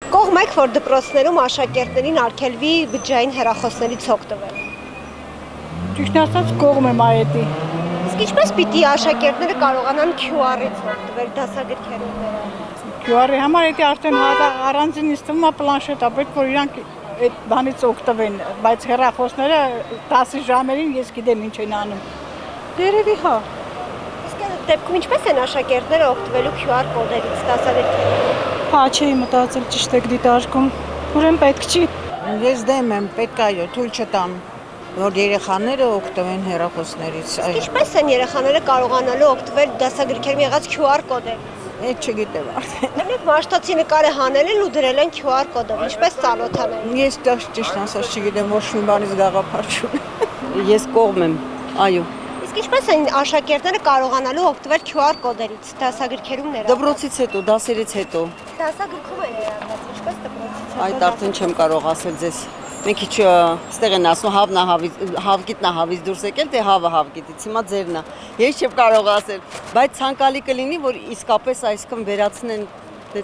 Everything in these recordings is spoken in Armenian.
Կողմ եք, որ դպրոցներում աշակերտներին արգելվի բջջային հեռախոսներից օգտվել։ Ճիշտ ասած կողմ եմ այդի։ Իսկ ինչպես պիտի աշակերտները կարողանան QR-ից օգտվել դասագրքերում ներառված։ QR-ի համար դա արդեն առանձին իստում է պլանշետա, պետք որ իրանք այդ բանից օգտվեն, բայց հեռախոսները 10 ժամերին ես գիտեմ ինչ են անում։ Դերևի հա։ Իսկ այդ դեպքում ինչպես են աշակերտները օգտվելու QR կոդերից դասագրքերում։ Հա, չի մտածել ճիշտ եք դիտարկում։ Ուրեմն պետք չի։ Ես դեմ եմ, պետք է թույլ չտամ, որ երեխաները օգտվեն հեռախոսներից։ Իսկ ինչպես են երեխաները կարողանալու օգտվել դասագրքերում եղած QR կոդերից։ Այդ չգիտեմ արդեն։ Նույնիսկ Մաշտոցի նկարը հանել են ու դրել են QR կոդով, ինչպես ծանոթանային։ Ես ճիշտ ասած չգիտեմ, ոչ մի բանից գաղափար չունեմ։ Ես կողմ եմ, այո։ Իսկ ինչպես են աշակերտները կարողանալու օգտվել QR կոդերից դասագրքերում ներառված։ Դպրոցից հետո, դասերից հետո։ Դասագրքում է ներառված, ինչպես դպրոցից հետո։ Այդ արդեն չեմ կարող ասել ձեզ։ Մենք քիչ ստեղ են ասում հավգիտնա հավից դուրս եկել, թե հավը հավգիտից, հիմա ձերն է։ Ես չեմ կարող ասել, բայց ցանկալի կլինի, որ իսկապես այսքան վերացնեն,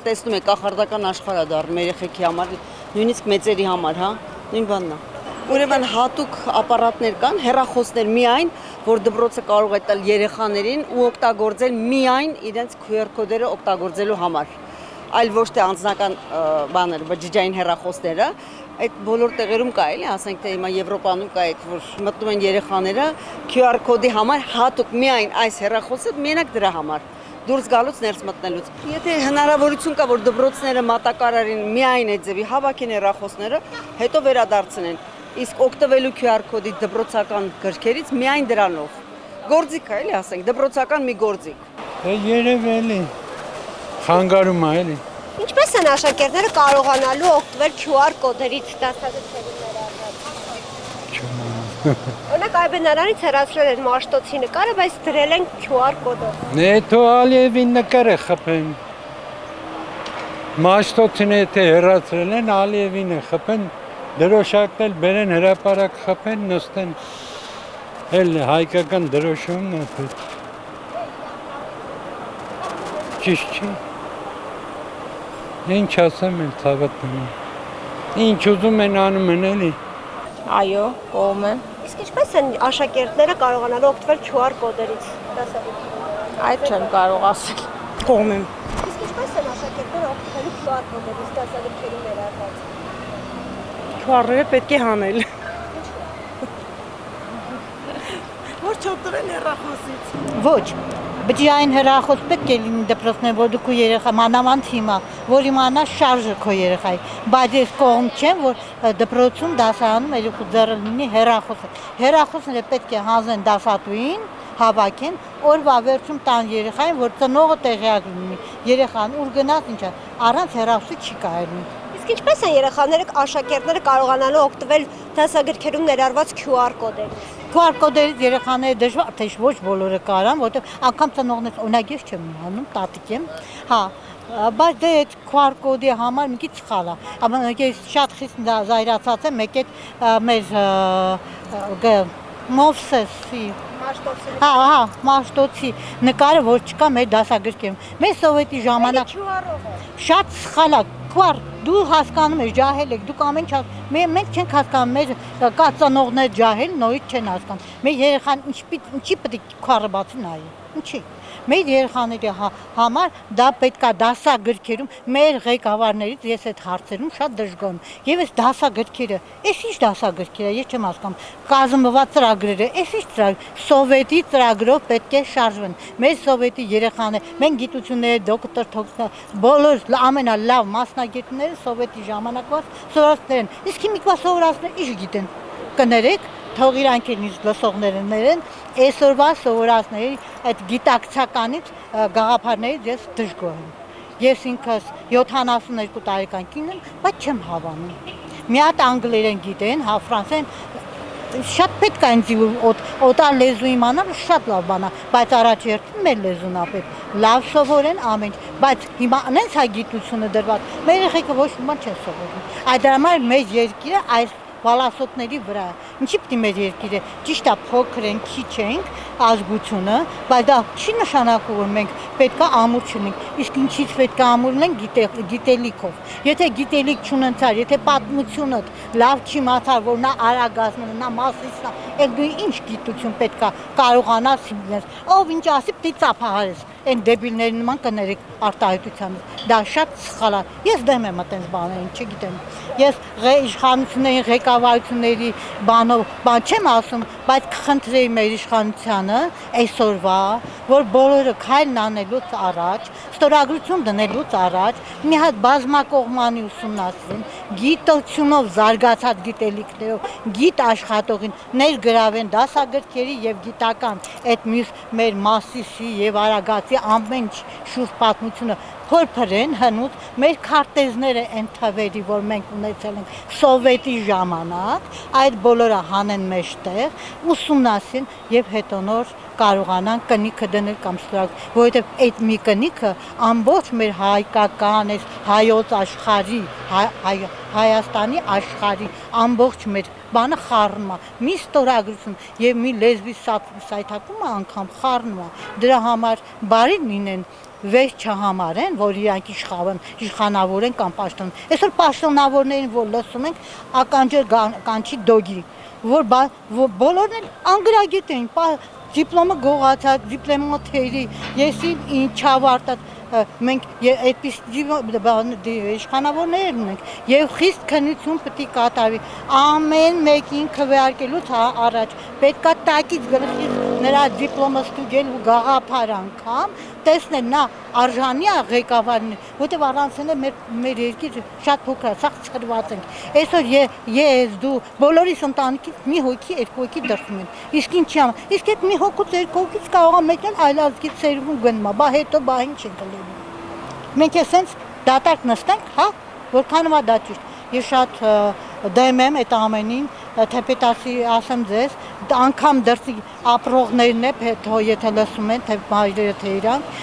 տեսնում եք, կախարդական աշխարհ է դառնում երեխեքի համար, նույնիսկ մեծերի համար, հա, նույն բանն է։ Ուրեմն հատուկ ապարատներ կան, հեռախոսներ միայն, որ դպրոցը կարող է տալ երեխաներին ու օգտագործել միայն իրենց QR կոդերը օգտագործելու համար, այլ ոչ թե անձնական բաներ, բջջային հեռախոսները, այդ բոլոր տեղերում կա էլի, ասենք թե հիմա Եվրոպանում կա այդ, որ մտնում են երեխաները QR կոդի համար հատուկ միայն այս հեռախոսը մենակ դրա համար դուրս գալուց ներս մտնելուց։ Եթե հնարավորություն կա, որ դպրոցները մատակարարին միայն այդ ձևի հավաքեն հեռախոսները, հետո վերադարձնեն, իսկ օգտվելու QR կոդի դպրոցական գրքերից միայն դրանով։ Գործիք է էլի, ասենք, դպրոցական մի գործիք։ Երևելի խանգարում է էլի։ Ինչպես են աշակերտները կարողանալու օգտվել QR կոդերից դասագրքերում ներառված։ Օրինակ այբենարանից հեռացրել են Մաշտոցի նկարը, բայց դրել են QR կոդով։ Նեթո Ալիևի նկարը խփեն։ Մաշտոցին եթե հեռացրել են, Ալիևին է խփեն, դրոշակն էլ բերեն հրապարակ խփեն, նստեն։ Էլ հայկական դրոշումն է պետք։ Ճիշտ չի։ Ինչ ասեմ էլ ցավատն է։ Ինչ ուզում են անում են էլի։ Այո, կողմ եմ։ Իսկ ինչպես են աշակերտները կարողանալու օգտվել QR կոդերից դասագրքերում։ Այդ չեմ կարող ասել։ Կողմ եմ։ Իսկ ինչպես են աշակերտները օգտվելու QR կոդերից դասագրքերում ներառված։ QR-ը պետք է հանել։ Որ չօգտվեն հեռախոսից։ Ոչ, բջջային հեռախոս պետք է լինի դպրոցներում, որ դու քո երեխա մանավանդ հիմա, որ իմանա շարժը քո երեխայի, բայց ես կողմ չեմ, որ դպրոցում դասարանում երեխու ձեռը լինի հեռախոսը։ Հեռախոսները պետք է հանձնեն դասատուին, հավաքեն, օրվա վերջում տան երեխային, որ ծնողը տեղյակ լինի։ Երեխան ուր գնաց ինչա, առանց հեռախոսի չի կարելի։ Իսկ ինչպես են երեխաները աշակերտները կարողանալու օգտվել դասագրքերում ներառված QR կոդերից։ QR կոդերից երեխաները դժվար թե ոչ բոլորը կարան, որտեղ անգամ ծնողներ օրինակ ես չեմ անում, տատիկ եմ, հա, բայց դե այդ QR կոդի համար մի քիչ սխալ է։ Amma ես շատ խիստ զայրացած եմ մեկ այդ Մովսեսի հա, Մաշտոցի նկարը, որ չկա մեր դասագրքերում։ Մեր սովետի ժամանակ շատ սխալ է, QR դու հասկանում ես, ջահել եք, դուք ամեն ինչ մենք չենք հասկանում, մեր կա ծնողներ ջահել, նորից չեն հասկանում։ Մեր երեխան ինչի պետք է QR-ը բացի նայի, ինչի։ Մեր երեխաների համար դա պետք է դասագրքերում մեր ղեկավարներից ես այդ հարցերում շատ դժգոհ եմ։ Եվ այս դասագրքերը, այս ինչ դասագրքեր է, ես չեմ հասկանում։ Կազմված ծրագրերը, այս ինչ ծրագիր, սովետի ծրագրով պետք է շարժվեն։ Մեր սովետի երեխաները, մենք գիտությունները, դոկտոր, բոլոր ամենալավ մասնագետները սովետի ժամանակվա սովորածներ են։ Իսկ հիմիկվա սովորածները ինչ գիտեն։ Կներեք, թող իրանք են իսկ լսողներն այսօրվա սովորածների այդ գիտակցականից գաղափարներից ես դժգոհ եմ։ Ես ինքս 72 տարեկան կին եմ, բայց չեմ հավանում։ Մի հատ անգլերեն գիտեն, հա ֆրանսերեն, շատ պետք է ինձ օտար լեզու իմանալ, շատ լավ բան է, բայց առաջերտին մեր լեզուն է պետք։ Լավ սովորեն ամեն, բայց հիմա անենց հայ գիտությունը դրված։ Մեր երեխեքը ոչ մի բան չեն սովորում։ Այդ համար մեր երկիրը այս բալասոտների վրա։ Ինչի՞ պիտի մեր երկիրը ճիշտ է փոքր են, քիչ ենք ազգությունը, բայց դա չի նշանակում որ մենք պետքա ամուր չլինենք։ Իսկ ինչից պետքա ամուր լինենք գիտելիքով։ Եթե գիտելիք չունենցար, եթե պատմությունը լավ չիմացար, որ նա արագացնում է, նա մասիսն է, այդ դու ինչ գիտություն պետքա կարողանաս ինձ։ Ով ինչ ասի, պիտի ծափահարես։ Այն դեբիլների նման կներեք արտահայտությամբ։ Դա շատ սխալ է։ Ես դեմ եմ այդպես բաներին, չգիտեմ։ Ես իշխանությունների ղեկավարությունների բան չեմ ասում, բայց կխնդրեի մեր իշխանությանը այսօրվա, որ բոլորը քայլն անելուց առաջ, ստորագրություն դնելուց առաջ մի հատ բազմակողմանի ուսումնասիրեն, գիտությունով զարգացած գիտելիքներով, գիտ աշխատողին ներգրավեն դասագրքերի եւ գիտական այդ մյուս մեր Մասիսի եւ Արագածի ամեն շուրջ պատմությունը փորփրեն հնուց մեր քարտեզները այն թվերի, որ մենք ունեցել ենք սովետի ժամանակ, այդ բոլորը հանեն մեջտեղ, ուսումնասիրեն եւ հետո նոր կարողանան կնիքը դնել կամ ստորագրել, որովհետեւ այդ մի կնիքը ամբողջ մեր հայկական, այս հայոց աշխարհի, Հայաստանի աշխարհի ամբողջ մեր բանը խառնում է, մի ստորագրություն եւ մի լեզվի սայթակումը անգամ խառնում է, դրա համար բարի լինեն վեճ չհամարեն, որ իրանք իշխանավոր են կամ պաշտոն։ Այսօր պաշտոնավորներին որ լսում ենք, ականջը կանչի դոգի, որ բոլորն են անգրագետ են, դիպլոմը գողացած, դիպլոմաթերի, եսի ինչ ավարտած, մենք այդպես իշխանավորներ ունենք եւ խիստ քննություն պետք է կատարվի ամեն մեկին քվեարկելուց առաջ պետքա տակից գլխից նրա դիպլոմը ստուգել ու գաղափար անգամ տեսնել նա արժանի է ղեկավարին որտեւ առանց նա մեր երկիրը շատ փոքր է սաղ ծրված ենք այսօր ես դու բոլորիս ընտանիքից մի հոգի երկու հոգի դրվում են իսկ ինչի՞ ամ իսկ այդ մի հոգուց երկու հոգից կարող է մեկն այլ ազգի ծերուն գնում բա հետո բա ինչ է կլինի մենք էսենց դատարկ նստենք հա որքանով է դա ճիշտ ես շատ դեմ եմ այդ ամենին թեպետ ասեմ ձեզ անգամ դրսի ապրողներն է հետո եթե լսում են թե հայրերը թե իրանք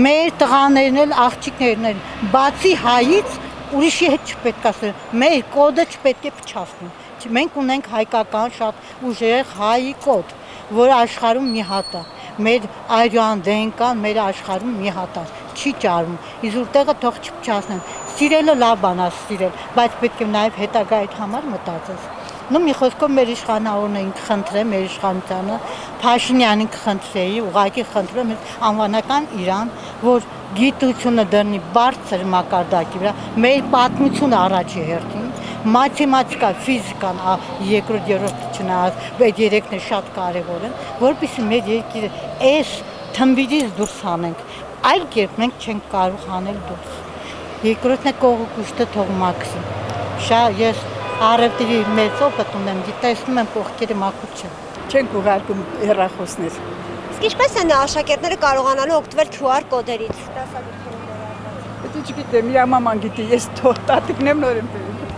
մեր տղաներն էլ աղջիկներն են բացի հայից ուրիշի հետ չպետք է ասել մեր կոդը չպետք է փչացնի մենք ունենք հայկական շատ ուժեղ հայ կոդ որ աշխարհում մի հատ է մեր արյան դենկան մեր աշխարհում մի հատ է չի ճարվում իզուր տեղը թող չփչացնեն սիրելը լավ բան է սիրել բայց պետք է նաև հետագա այդ համար մտածես նո մի խոսքով մեր իշխանավորներին կխնդրեմ մեր իշխանությանը Փաշինյանին կխնդրեի ուղղակի խնդրեմ անվանական Իրան որ գիտությունը դրնի բարձր մակարդակի վրա մեր պատմությունը առաջի հերթին մաթեմատիկա, ֆիզիկան, երկրորդ, երրորդ չնայած, այդ երեքն է շատ կարևոր են, որպեսզի մեր երկիրը այս թմբիրից դուրս հանենք, այլ կերպ մենք չենք կարող հանել դուրս։ Երկրորդն է կողոքուշտը թող մաքսի։ Ես առևտրի մեծ օպիտ ունեմ, տեսնում եմ կողքերը մաքուր չեն։ Չենք ուղարկում հեռախոսներ։ Իսկ ինչպես են աշակերտները կարողանալու օգտվել QR կոդերից։ Դա չգիտեմ, իրա մաման գիտի, ես տատիկն եմ նոր եմ բերել։